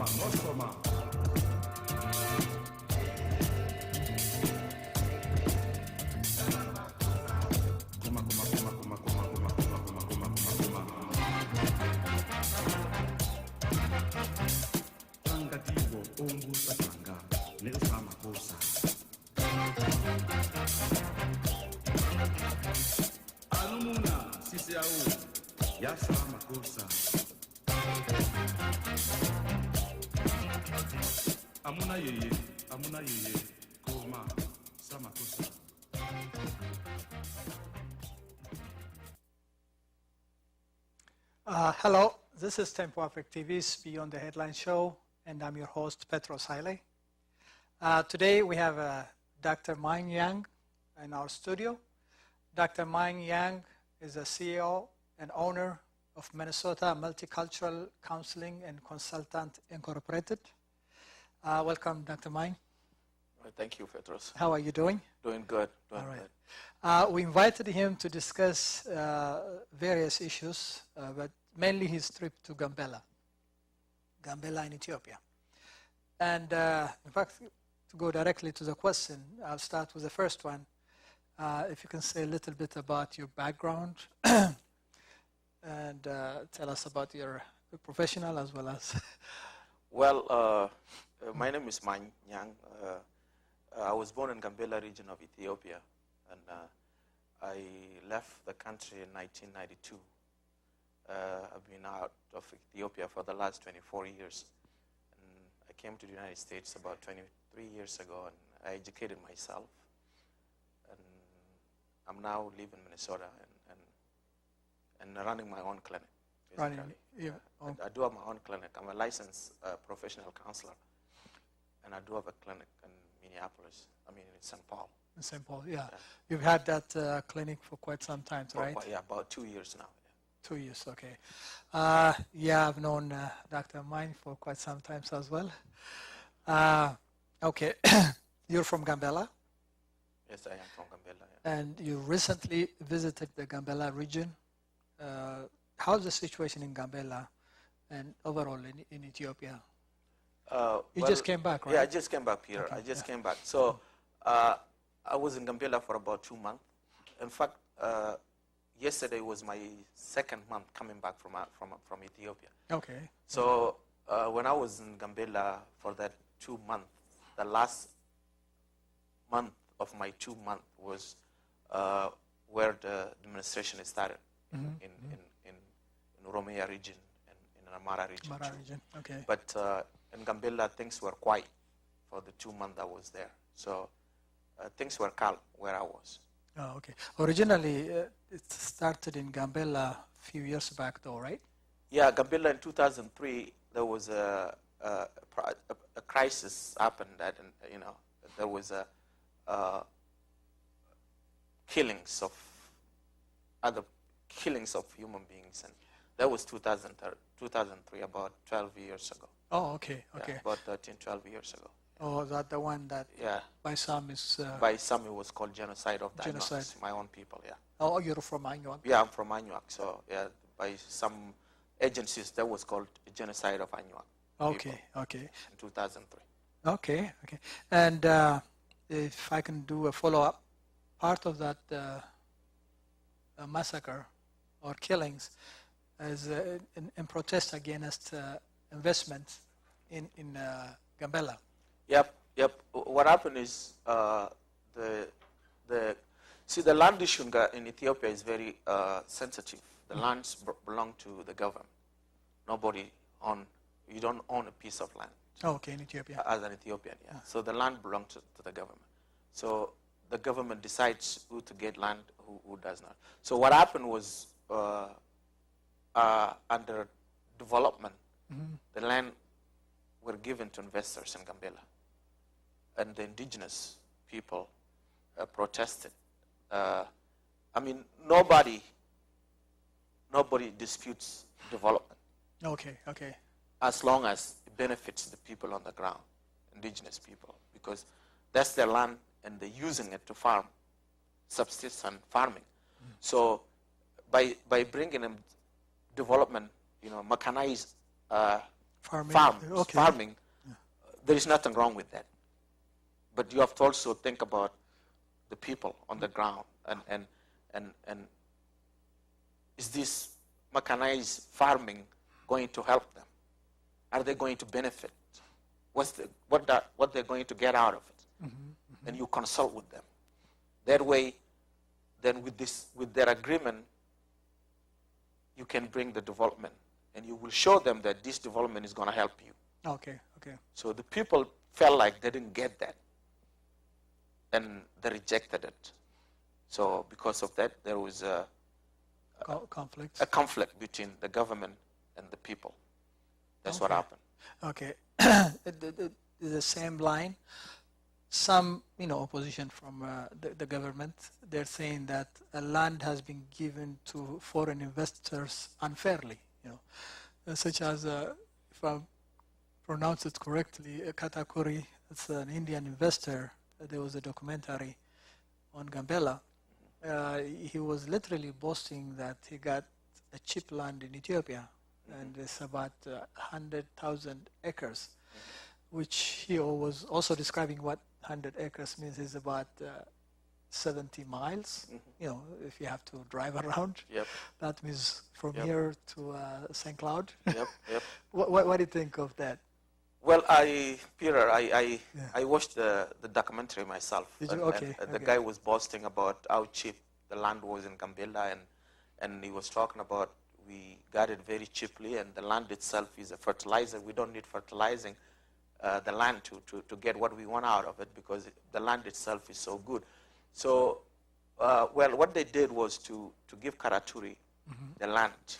Mosoma. Angativo ongu satanga leo sama kosa. Alumuna sisi au ya sama kosa. Amuna yeye, koma, sama kosa. Hello, this is Tempo Afric TV's Beyond the Headline Show, and I'm your host, Petros Haile. Today we have Dr. Mine Yang in our studio. Dr. Mine Yang is a CEO and owner of Minnesota Multicultural Counseling and Consultant Incorporated. Welcome, Dr. Mine. Thank you, Petros. How are you doing? Doing good. All right. We invited him to discuss various issues, but mainly his trip to Gambella in Ethiopia. And in fact, to go directly to the question, I'll start with the first one. If you can say a little bit about your background and tell us about your professional as well as... Well, my name is Mine Yang. I was born in Gambella region of Ethiopia, and I left the country in 1992. I've been out of Ethiopia for the last 24 years. And I came to the United States about 23 years ago, and I educated myself. And I'm now living in Minnesota and running my own clinic. I do have my own clinic. I'm a licensed professional counselor, and I do have a clinic in Minneapolis, in St. Paul. In St. Paul, yeah. You've had that clinic for quite some time, right? Yeah, about 2 years now. Yeah. 2 years, okay. Yeah, I've known Dr. Mine for quite some time as well. Okay, you're from Gambella? Yes, I am from Gambella. Yeah. And you recently visited the Gambella region. How's the situation in Gambella and overall in Ethiopia? You just came back, right? Yeah, I just came back, Peter. Okay, I just came back. So I was in Gambella for about 2 months. In fact, yesterday was my second month coming back from Ethiopia. Okay. So when I was in Gambella for that 2 months, the last month of my 2 months was where the administration started in Oromia region and in Amara region. Okay. But in Gambella, things were quiet for the 2 months I was there. So things were calm where I was. Oh, okay. Originally, it started in Gambella a few years back, though, right? Yeah, Gambella in 2003, there was a crisis happened that, there was killings of human beings, and that was 2003, about 12 years ago. Oh, okay, okay. Yeah, about 13, 12 years ago. Oh, is that the one that by some is... by some it was called genocide of the Anuaks, my own people, yeah. Oh, you're from Anuak? Yeah, I'm from Anuak, so yeah, by some agencies that was called genocide of Anuak. Okay, people, okay. In 2003. Okay, okay. And if I can do a follow-up, part of that massacre or killings is in protest against investment in Gambella. Yep. What happened is the land issue in Ethiopia is very sensitive The lands belong to the government. Nobody you don't own a piece of land. Okay, in Ethiopia. As an Ethiopian, yeah. So the land belongs to the government. So the government decides who to get land, who does not. So what happened was under development, the land were given to investors in Gambella. And the indigenous people protested. I mean, nobody disputes development. Okay, okay. As long as it benefits the people on the ground, indigenous people, because that's their land and they're using it to farm, subsistence farming. So by bringing them development, mechanized farming, there is nothing wrong with that. But you have to also think about the people on the ground and is this mechanized farming going to help them? Are they going to benefit? What they're going to get out of it? And you consult with them. That way, then with their agreement, you can bring the development, and you will show them that this development is going to help you. Okay, okay. So the people felt like they didn't get that, and they rejected it. So because of that, there was a conflict between the government and the people. That's what happened. Okay. The same line. Some, opposition from the government, they're saying that land has been given to foreign investors unfairly, such as, if I pronounce it correctly, Katakuri, it's an Indian investor. There was a documentary on Gambella. He was literally boasting that he got a cheap land in Ethiopia, and it's about 100,000 acres, which he was also describing what 100 acres means is about 70 miles. If you have to drive around, that means from here to St. Cloud. What do you think of that? Well, Peter, I watched the documentary myself. Did you? Okay. The guy was boasting about how cheap the land was in Gambella, and he was talking about we got it very cheaply, and the land itself is a fertilizer. We don't need fertilizing the land to get what we want out of it, because the land itself is so good. So, well, what they did was to give Karaturi the land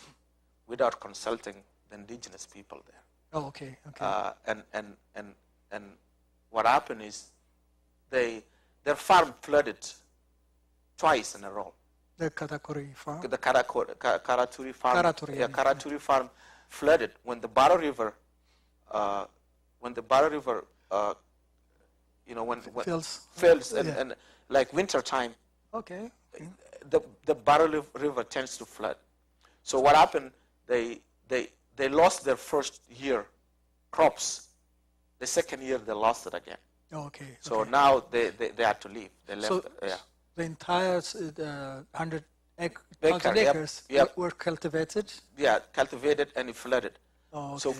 without consulting the indigenous people there. Oh, okay, okay. And what happened is their farm flooded twice in a row. The Katakuri farm? The Karaturi farm. Karaturi Farm flooded when the Baro River, fills and like winter time. Okay. The Baro River tends to flood. So what happened? They lost their first year crops. The second year they lost it again. Okay. So now they had to leave. They left. So the entire 100 acres were cultivated. Yeah, cultivated, and it flooded. Oh, okay. So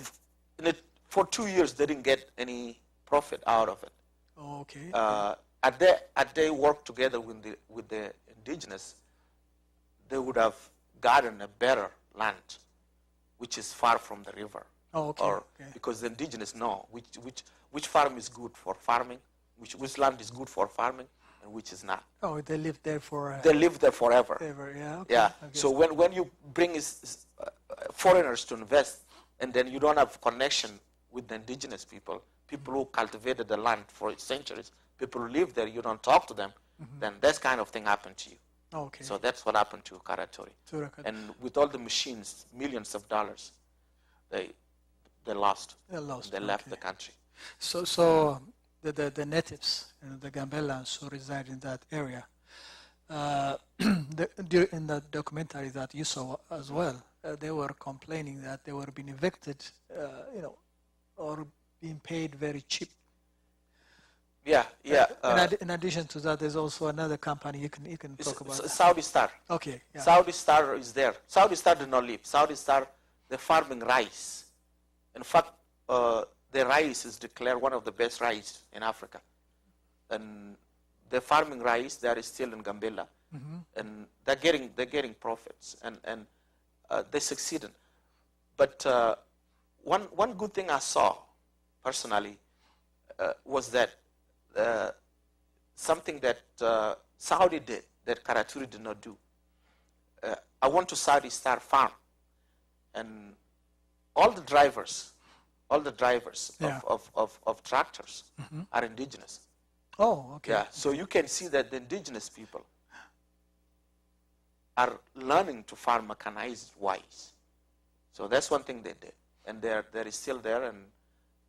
for 2 years they didn't get any profit out of it. Oh, okay. Had they worked together with the indigenous, they would have gotten a better land, which is far from the river. Oh, okay. Because the indigenous know which farm is good for farming, which land is good for farming, and which is not. Oh, they live there for. They live there forever. Yeah. Okay. Yeah. So when you bring foreigners to invest, and then you don't have connection with the indigenous people who cultivated the land for centuries, people who live there, you don't talk to them, then that kind of thing happened to you. Okay. So that's what happened to Karaturi. And with all the machines, millions of dollars, they lost. They left the country. So the natives, the Gambellans who reside in that area, in the documentary that you saw as well, they were complaining that they were being evicted, or being paid very cheap. Yeah. In addition to that, there's also another company you can talk about. Saudi Star. Okay. Yeah. Saudi Star is there. Saudi Star did not leave. Saudi Star, they're farming rice. In fact, the rice is declared one of the best rice in Africa. And they're farming rice that is still in Gambella, and they're getting profits. And they succeeded. But one good thing I saw personally was that something that Saudi did that Karaturi did not do. I went to Saudi Star Farm, and all the drivers Yeah. of tractors are indigenous. Oh, okay. Yeah, so you can see that the indigenous people are learning to farm mechanized wise. So that's one thing they did, and they're still there, and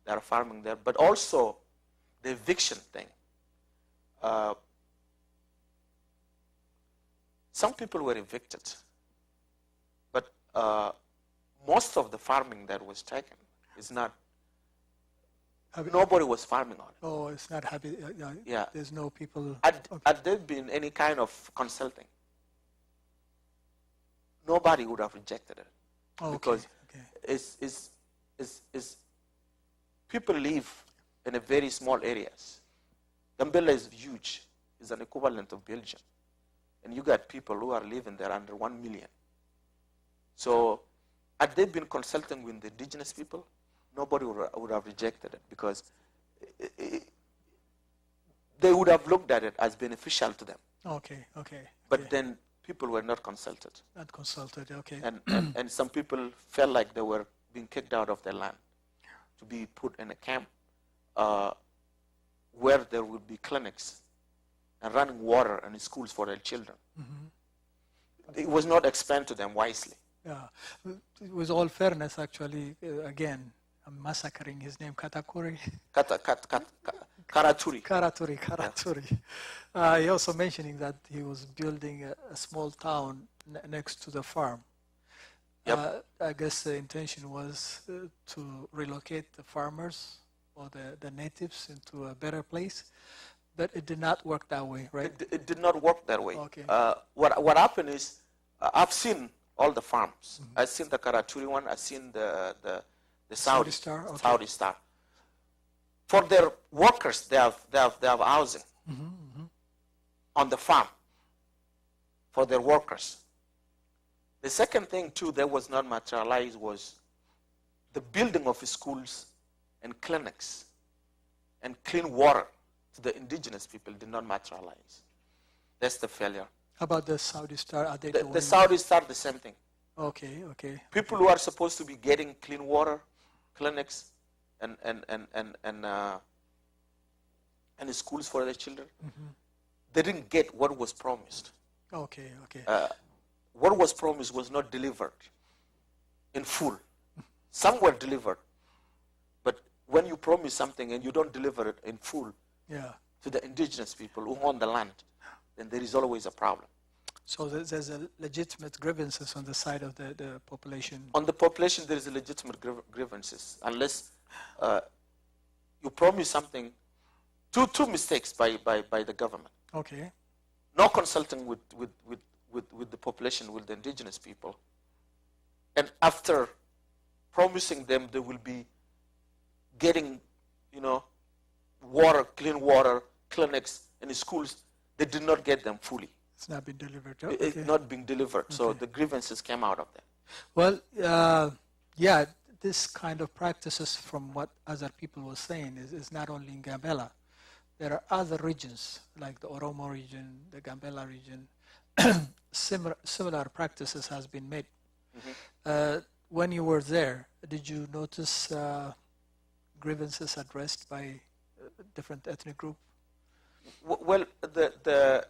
they're farming there. But also the eviction thing. Some people were evicted, but most of the farming that was taken is not. Nobody was farming on it. Oh, it's not happy. Yeah. There's no people. Had there been any kind of consulting, nobody would have rejected it. Oh, Because it's people live in a very small areas. Gambella is huge. It's an equivalent of Belgium. And you got people who are living there under 1 million. So had they been consulting with the indigenous people, nobody would have rejected it, because they would have looked at it as beneficial to them. Okay, okay. But then people were not consulted. Not consulted, okay. And some people felt like they were being kicked out of their land to be put in a camp where there would be clinics and running water and schools for their children. It was not explained to them wisely. Yeah, with all fairness, actually, again, I'm massacring his name, Katakuri. Karaturi. He also mentioning that he was building a small town next to the farm. Yep. I guess the intention was to relocate the farmers or the natives into a better place, but it did not work that way, right? It did not work that way. Okay. What happened is, I've seen all the farms. I've seen the Karaturi one. I've seen the Saudi Star. Okay. Saudi Star. For their workers, they have housing on the farm for their workers. The second thing too that was not materialized was the building of schools and clinics and clean water to the indigenous people did not materialize. That's the failure. How about the Saudi Star? Are they The doing? Saudi Star, the same thing. Okay, okay. People who are supposed to be getting clean water, clinics, and schools for their children, they didn't get what was promised. Okay, okay. What was promised was not delivered in full. Some were delivered, but when you promise something and you don't deliver it in full to the indigenous people who own the land, then there is always a problem. So there's a legitimate grievances on the side of the population. On the population, there is a legitimate grievances, unless you promise something. Two mistakes by the government. Okay. No consulting with the population, with the indigenous people. And after promising them they will be getting, water, clean water, clinics, and schools, they did not get them fully. It's not been delivered. It's not being delivered. Okay. So the grievances came out of that. Well, this kind of practices, from what other people were saying, is not only in Gambella. There are other regions, like the Oromo region, the Gambella region. Similar practices has been made. When you were there, did you notice grievances addressed by different ethnic group? Well, the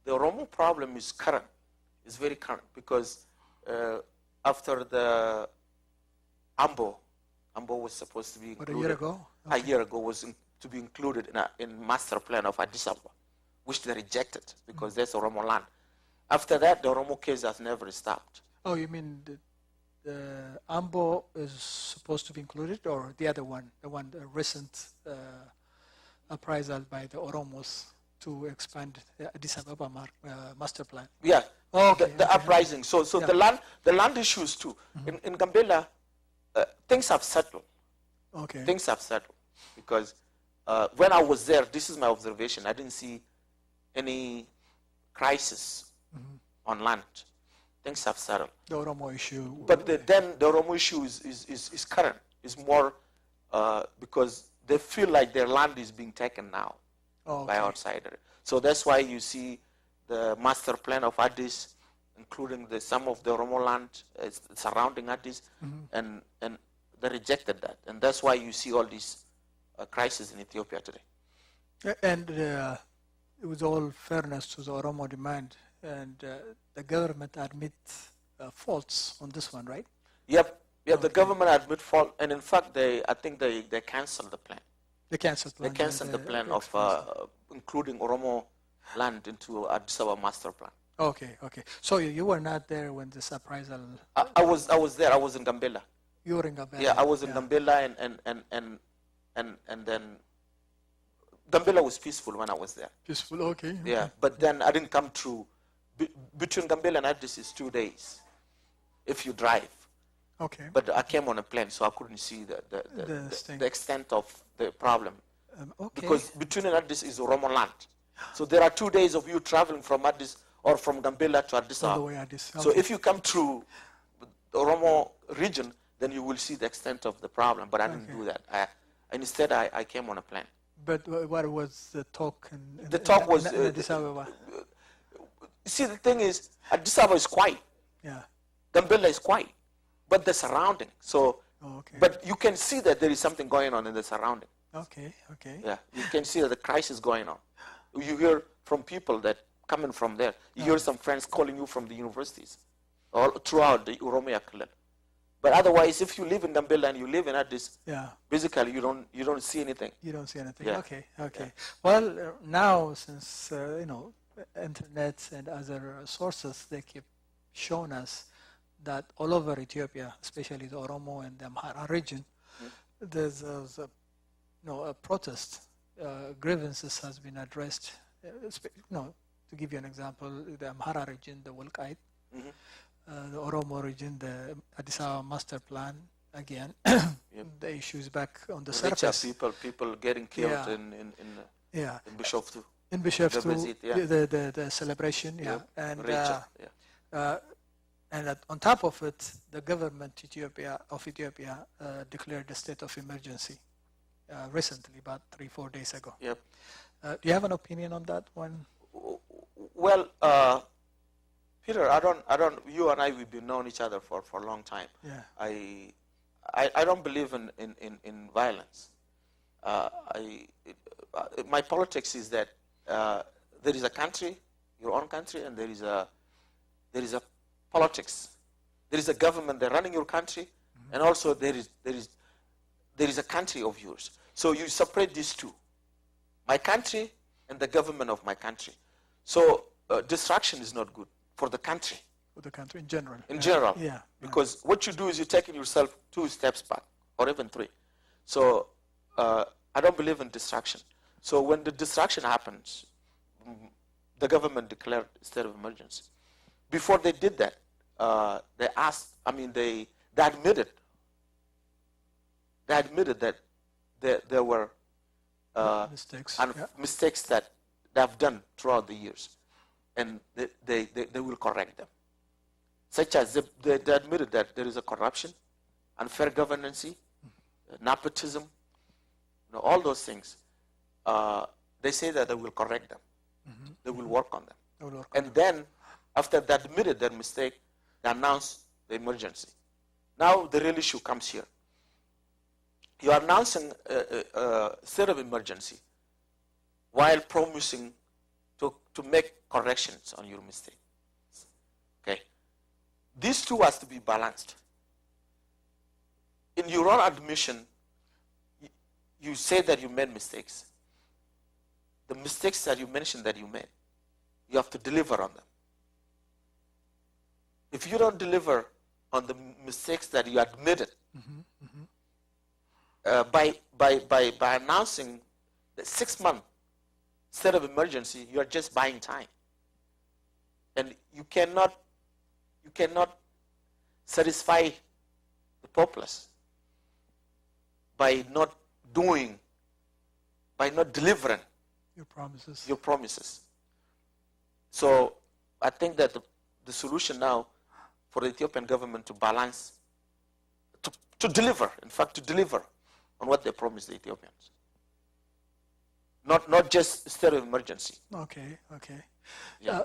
Oromo problem is current. It's very current, because after the Ambo was supposed to be included. What, a year ago? Okay. A year ago was to be included in master plan of Addis Ababa, which they rejected because there's Oromo land. After that, the Oromo case has never stopped. Oh, you mean the Ambo is supposed to be included, or the other one, the recent appraisal by the Oromos to expand the Addis Ababa master plan? Yeah. Oh, okay, the uprising. So yeah. the land issues too. In Gambella, things have settled. Okay. Things have settled, because when I was there, this is my observation, I didn't see any crisis on land. Things have settled. The Oromo issue. But then the Oromo issue is current. It's more because they feel like their land is being taken now by outsiders. So that's why you see the master plan of Addis, including some of the Oromo land surrounding Addis, and they rejected that. And that's why you see all these crises in Ethiopia today. And with all fairness to the Oromo demand, and the government admits faults on this one, right? Yep. The government admit fault, and in fact, I think they canceled the plan. They canceled the plan of including Oromo land into Addis Ababa master plan. Okay. So you were not there when this appraisal. I was there. I was in Gambella. You were in Gambella. Yeah, I was in Gambella, and then Gambella was peaceful when I was there. Peaceful, okay. Yeah, but then I didn't come through. Between Gambella and Addis is 2 days, if you drive. Okay. But I came on a plane, so I couldn't see the extent of the problem. Okay. Because between Addis is Oromo land. So there are 2 days of you traveling from Addis or from Gambella to Addis Ababa. All the way Addis. Okay. So if you come through the Oromo region, then you will see the extent of the problem. But I didn't do that. Instead, I came on a plane. But what was the talk? The talk was in Addis Ababa. See, the thing is, Addis Ababa is quiet. Yeah. Gambella is quiet, but the surrounding. So, but you can see that there is something going on in the surrounding. Okay. Yeah, you can see that the crisis is going on. You hear from people that coming from there. You hear some friends calling you from the universities, all throughout the Oromia Klil. But otherwise, if you live in Gambella and you live in Addis, basically you don't see anything. You don't see anything. Yeah. Okay. Yeah. Well, now since internet and other sources, they keep showing us that all over Ethiopia, especially the Oromo and the Amhara region, there's a protest. Grievances has been addressed. To give you an example, the Amhara region, the Wolkite, the Oromo region, the Addis Ababa master plan, again, the issues back on the surface. People getting killed in Bishoftu. In Bishoftu, the celebration, and on top of it, the government of Ethiopia declared a state of emergency recently, about 3-4 days ago. Yep. Do you have an opinion on that one? Well, Peter, you and I, we've been known each other for a long time. Yeah. I don't believe in violence. My politics is that there is a country, your own country, and there is a politics. There is a government that running your country, and also there is a country of yours. So you separate these two, my country and the government of my country. So distraction is not good for the country. For the country in general. In general. Yeah. Because what you do is you're taking yourself 2 steps back, or even 3. So I don't believe in distraction. So when the distraction happens, the government declared a state of emergency. Before they did that, they admitted that there were mistakes that they have done throughout the years, and they will correct them. Such as they admitted that there is a corruption, unfair governance, nepotism, all those things. They say that they will correct them. They will work on them. And then, after they admitted their mistake, they announced the emergency. Now the real issue comes here. You are announcing a state of emergency while promising to make corrections on your mistake. Okay? These two has to be balanced. In your own admission, you say that you made mistakes. The mistakes that you mentioned that you made, you have to deliver on them. If you don't deliver on the mistakes that you admitted, by announcing the 6-month state of emergency, you are just buying time, and you cannot satisfy the populace by not delivering your promises. So I think that the solution now for the Ethiopian government to balance, to deliver, in fact, to deliver on what they promised the Ethiopians. Not just state of emergency. Okay, okay. Yeah.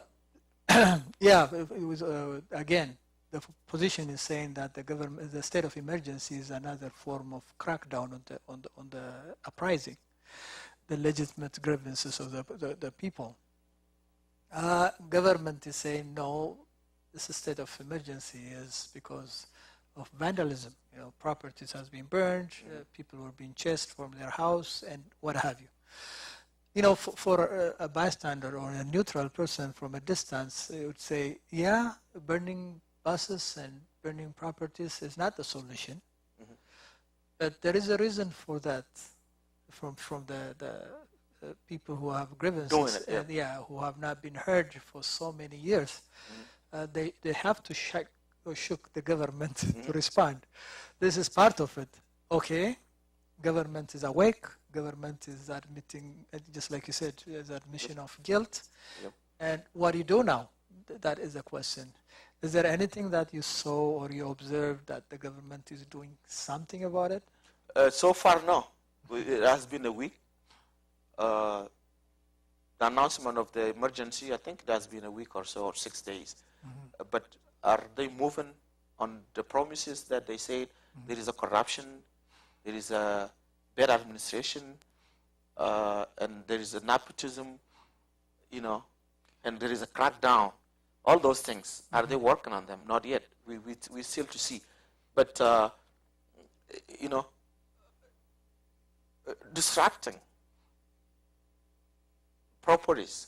Yeah, it was, again, the position is saying that the government, the state of emergency is another form of crackdown on the uprising, the legitimate grievances of the people. Government is saying no, this state of emergency is because of vandalism. You know, properties has been burned, people were being chased from their house, and what have you. You know, for a bystander or a neutral person from a distance, they would say, yeah, burning buses and burning properties is not the solution. But there is a reason for that from the people who have grievances, Doing it, who have not been heard for so many years. They have to shook the government to respond. This is part of it. Okay, government is awake. Government is admitting, just like you said, is admission of guilt. Yep. And what do you do now? That is the question. Is there anything that you saw or you observed that the government is doing something about it? So far, no. It has been a week. The announcement of the emergency, I think it has been a week or so, or 6 days. But are they moving on the promises that they said? There is a corruption, there is a bad administration, and there is a nepotism, you know, and there is a crackdown. All those things, are they working on them? Not yet. We still to see. But, you know, distracting properties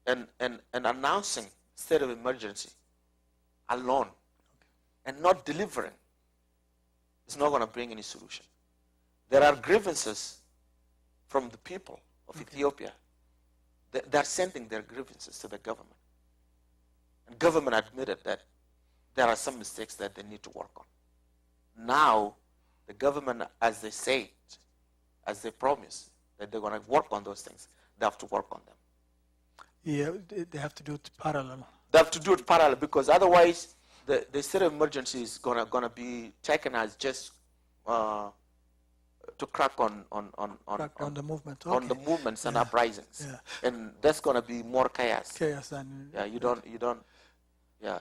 and announcing state of emergency alone and not delivering is not going to bring any solution. There are grievances from the people of Ethiopia. They're sending their grievances to the government. And government admitted that there are some mistakes that they need to work on. Now, the government, as they say, as they promise, that they're going to work on those things, they have to work on them. Yeah, they have to do it parallel. They have to do it parallel because otherwise, the state of emergency is gonna be taken as just to crack on the movement. On the movements and uprisings, and that's gonna be more chaos. Chaos and you don't. Yeah,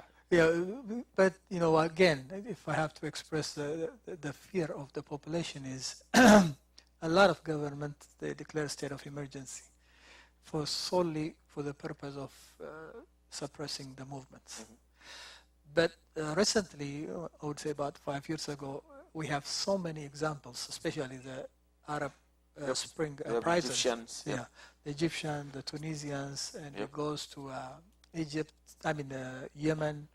but you know, again, if I have to express the fear of the population is a lot of government, they declare state of emergency solely for the purpose of suppressing the movements. But recently, I would say about 5 years ago, we have so many examples, especially the Arab Spring uprisings. The Egyptian, the Tunisians, and it goes to Egypt, Yemen,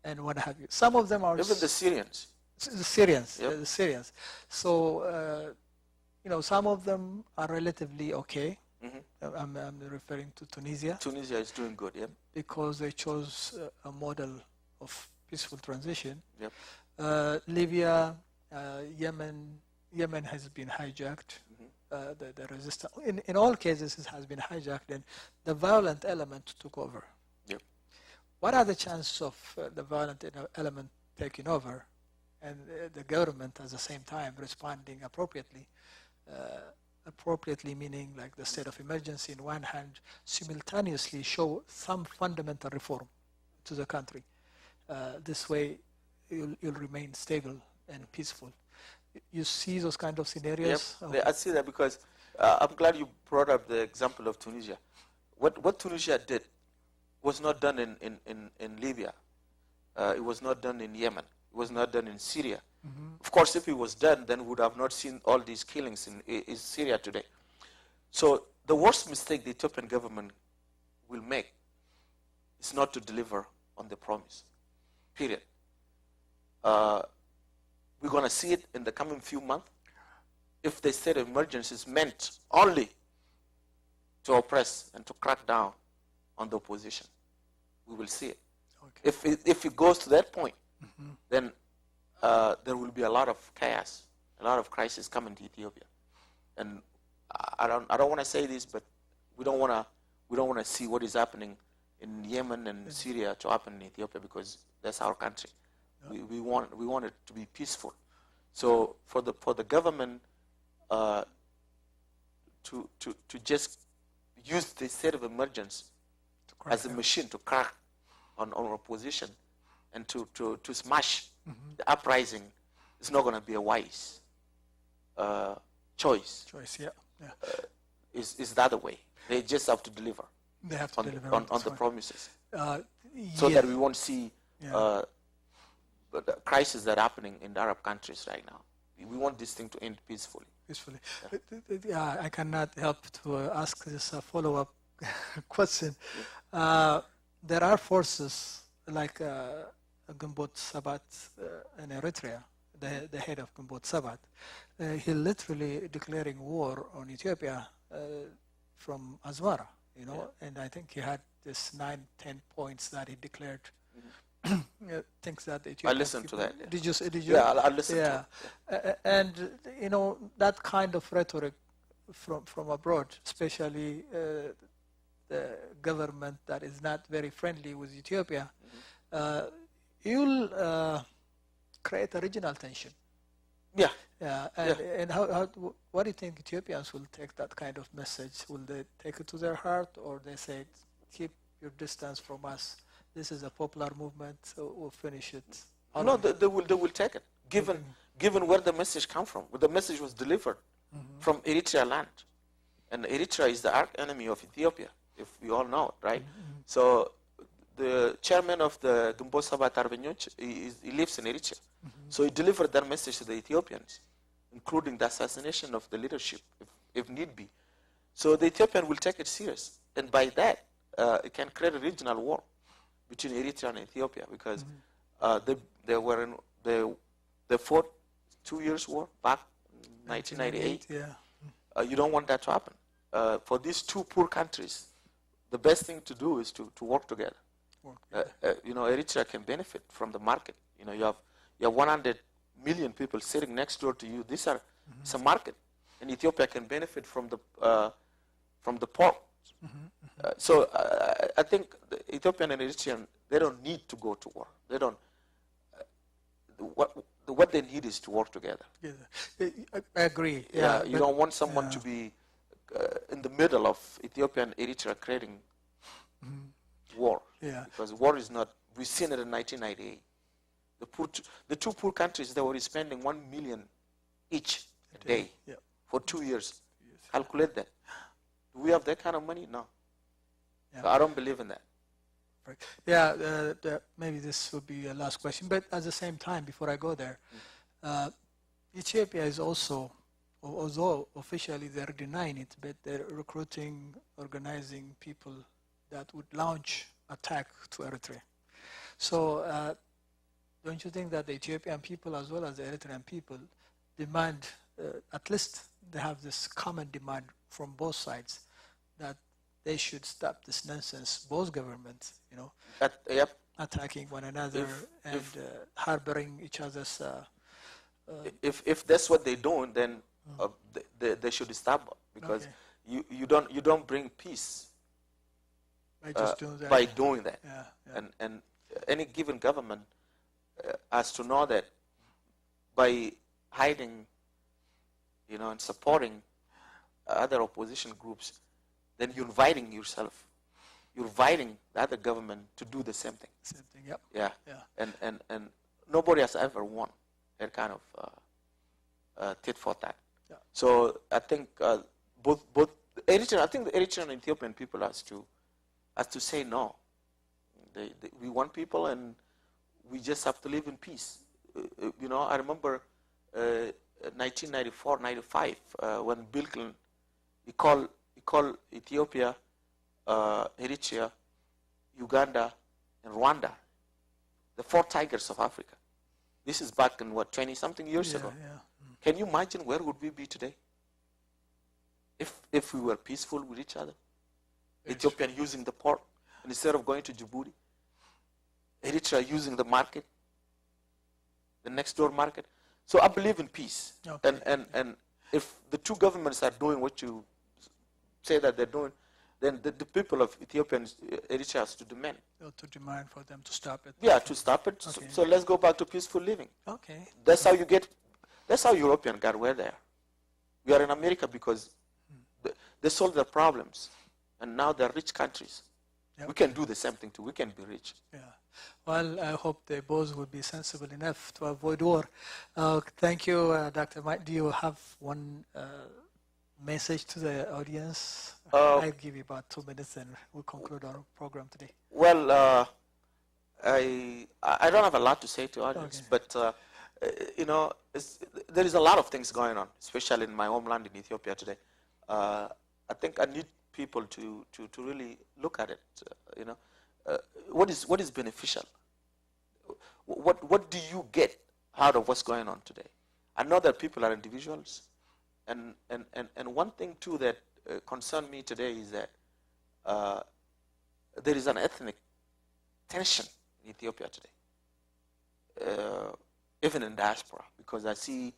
and what have you. Some of them are even the Syrians. The Syrians. So, you know, some of them are relatively okay. I'm referring to Tunisia. Tunisia is doing good, because they chose a model of peaceful transition. Libya, Yemen has been hijacked. The resistance, in all cases, it has been hijacked, and the violent element took over. What are the chances of the violent element taking over, and the government at the same time responding appropriately? Appropriately meaning like the state of emergency in one hand, simultaneously show some fundamental reform to the country. This way, you'll remain stable and peaceful. You see those kind of scenarios? Okay. I see that because I'm glad you brought up the example of Tunisia. What Tunisia did was not done in Libya. It was not done in Yemen. It was not done in Syria. Of course, if it was done, then we would have not seen all these killings in Syria today. So the worst mistake the Ethiopian government will make is not to deliver on the promise, period. We're going to see it in the coming few months. If the state of emergency is meant only to oppress and to crack down on the opposition, we will see it. Okay. If it goes to that point, then there will be a lot of chaos, a lot of crisis coming to Ethiopia. And I don't want to say this, but we don't want to see what is happening in Yemen and Syria to happen in Ethiopia because that's our country. Yeah. We want it to be peaceful. So for the government to just use the state of emergency as a machine to crack on opposition and to smash the uprising is not going to be a wise choice. Yeah. Is the other way. They just have to deliver. They have to deliver on the promises, so that we won't see the crises that are happening in the Arab countries right now. We want this thing to end peacefully. I cannot help to ask this follow-up question. There are forces like Gambot Sabat in Eritrea, the head of Gambot Sabat. He literally declaring war on Ethiopia from Asmara, and I think he had this 9-10 points that he declared. Things that Ethiopia. I listened to that. Did you? Yeah, I listened to it. And that kind of rhetoric from abroad, especially the government that is not very friendly with Ethiopia, you'll create a regional tension. Yeah. And what do you think Ethiopians will take that kind of message? Will they take it to their heart, or they say, keep your distance from us? This is a popular movement, so we'll finish it. No, they will take it, given where the message come from. Where the message was delivered from Eritrea land. And Eritrea is the arch enemy of Ethiopia, if we all know it, right? So the chairman of the Gambot Sabat Arbenyoch, he lives in Eritrea. So he delivered that message to the Ethiopians, including the assassination of the leadership, if need be. So the Ethiopian will take it serious. And by that, it can create a regional war between Eritrea and Ethiopia, because they fought 2 years war back in 1998. You don't want that to happen. For these two poor countries, the best thing to do is to work together. Eritrea can benefit from the market. You have 100 million people sitting next door to you. These are some market, and Ethiopia can benefit from the port. So I think the Ethiopian and Eritrean, they don't need to go to war. They don't. What they need is to work together. I agree. You don't want someone to be in the middle of Ethiopia and Eritrea creating war. Because war is not. We've seen it in 1998. The two poor countries, they were spending $1 million each a day for 2 years. Calculate that. Do we have that kind of money? No. I don't believe in that. Maybe this will be a last question, but at the same time, before I go there, Ethiopia is also, although officially they're denying it, but they're recruiting, organizing people that would launch attack to Eritrea. So don't you think that the Ethiopian people as well as the Eritrean people demand, at least they have this common demand from both sides, that they should stop this nonsense, both governments, attacking one another and harboring each other's... If that's what they're doing, then they should stop, because you don't bring peace by doing that. And any given government has to know that by hiding, and supporting other opposition groups, then you're inviting yourself. You're inviting the other government to do the same thing. Same thing, And nobody has ever won that kind of tit for tat. So I think both Eritrean, I think the Eritrean and Ethiopian people has to say no. We want people, and we just have to live in peace. I remember 1994, 95, when Bill Clinton, he called Ethiopia, Eritrea, Uganda, and Rwanda the 4 tigers of Africa. This is back in 20-something years ago. Can you imagine where would we be today if we were peaceful with each other? Ethiopian using the port instead of going to Djibouti. Eritrea using the market, the next door market. So I believe in peace. And if the two governments are doing what you say that they're doing, then the people of Ethiopia and Eritrea has to demand. To demand for them to stop it. Yeah, to stop it. Okay. So let's go back to peaceful living. Okay. That's how that's how Europeans got where they are. We are in America because they solved their problems, and now they're rich countries. Yep. We can do the same thing too. We can be rich. Yeah. Well, I hope they both will be sensible enough to avoid war. Thank you, Dr. Mike. Do you have one message to the audience? I'll give you about 2 minutes and we'll conclude our program today. Well, I don't have a lot to say to audience, but you know, there is a lot of things going on, especially in my homeland in Ethiopia today. I think I need people to really look at it. You know, what is beneficial? What do you get out of what's going on today? I know that people are individuals, and one thing too that concerned me today is that there is an ethnic tension in Ethiopia today, even in diaspora, because I see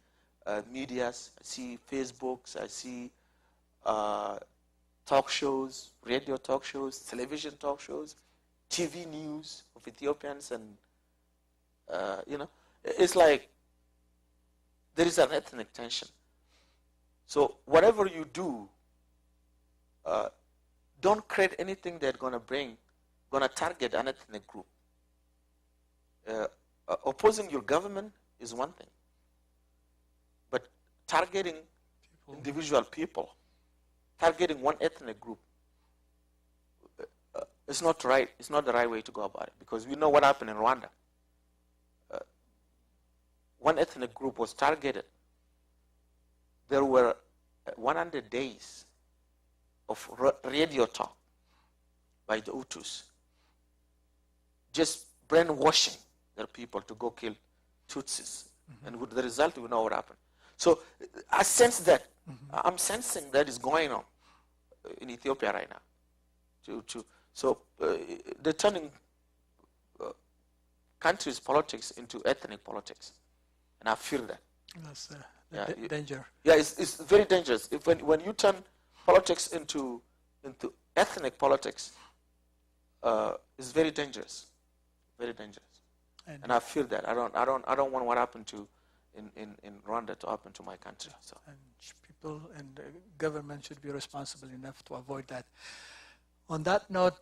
medias, I see Facebooks, I see talk shows, radio talk shows, television talk shows, TV news of Ethiopians, and you know, it's like there is an ethnic tension. So whatever you do, don't create anything that's going to target an ethnic group. Opposing your government is one thing, but targeting individual people, targeting one ethnic group, it's not right. It's not the right way to go about it, because we know what happened in Rwanda. One ethnic group was targeted. There were 100 days of radio talk by the Hutus, just brainwashing their people to go kill Tutsis. And with the result, we know what happened. So I sense that, I'm sensing that is going on in Ethiopia right now. So they're turning country's politics into ethnic politics. And I feel that. That's danger. Yeah, it's very dangerous. When you turn politics into ethnic politics, it's very dangerous. Very dangerous. And I feel that. I don't want what happened in Rwanda to happen to my country. So. And people and government should be responsible enough to avoid that. On that note,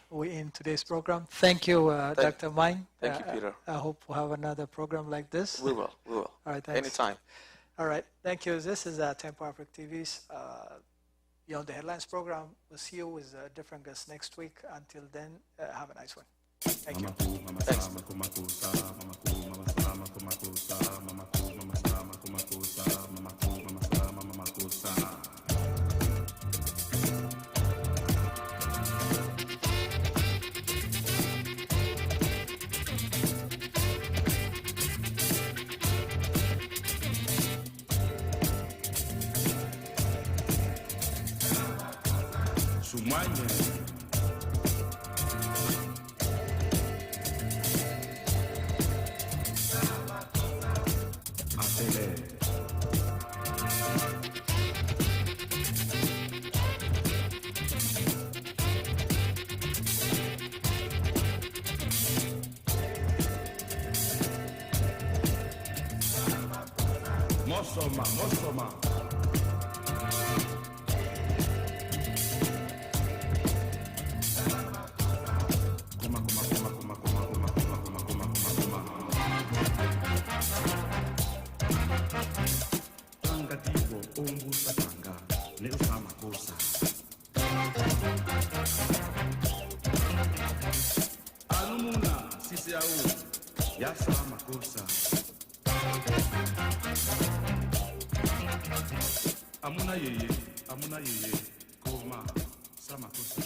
we end today's program. Thank you, Dr. Mine. Thank you, Peter. I hope we'll have another program like this. We will. All right, thanks. Anytime. All right, thank you. This is Tempo Afric TV's Beyond the Headlines program. We'll see you with different guests next week. Until then, have a nice one. Thank you. Thanks. Mosoma. Alumuna sisi au ya sama kosa. Amuna yeye, koma, sama kosa.